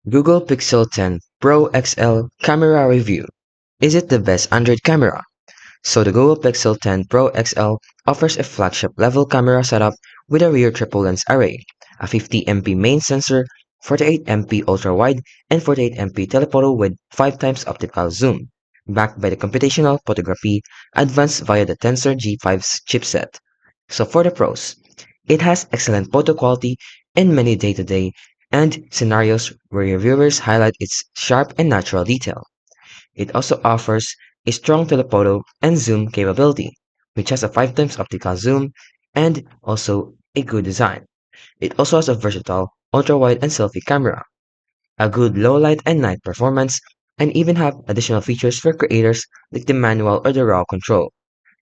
Google Pixel 10 Pro XL Camera Review. Is it the best Android camera? So the Google Pixel 10 Pro XL offers a flagship level camera setup with a rear triple lens array, a 50MP main sensor, 48MP ultra-wide, and 48MP telephoto with 5 times optical zoom, backed by the computational photography advanced via the Tensor G5's chipset. So for the pros, it has excellent photo quality in many day-to-day and scenarios where your viewers highlight its sharp and natural detail. It also offers a strong telephoto and zoom capability, which has a 5 times optical zoom and also a good design. It also has a versatile ultra-wide and selfie camera, a good low light and night performance, and even have additional features for creators like the manual or the raw control.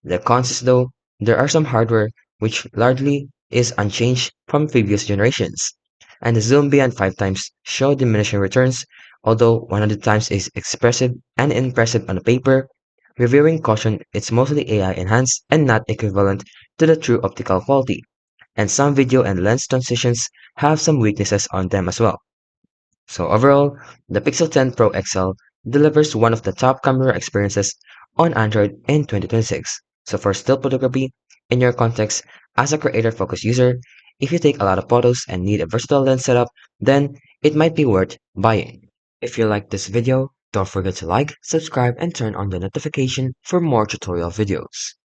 The cons is though, there are some hardware which largely is unchanged from previous generations, and the zoom beyond 5 times show diminishing returns, although 100 times is expressive and impressive on paper. Reviewing caution it's mostly AI enhanced and not equivalent to the true optical quality, and some video and lens transitions have some weaknesses on them as well. So overall, the Pixel 10 Pro XL delivers one of the top camera experiences on Android in 2026. So for still photography, in your context as a creator-focused user, if you take a lot of photos and need a versatile lens setup, then it might be worth buying. If you like this video, don't forget to like, subscribe, and turn on the notification for more tutorial videos.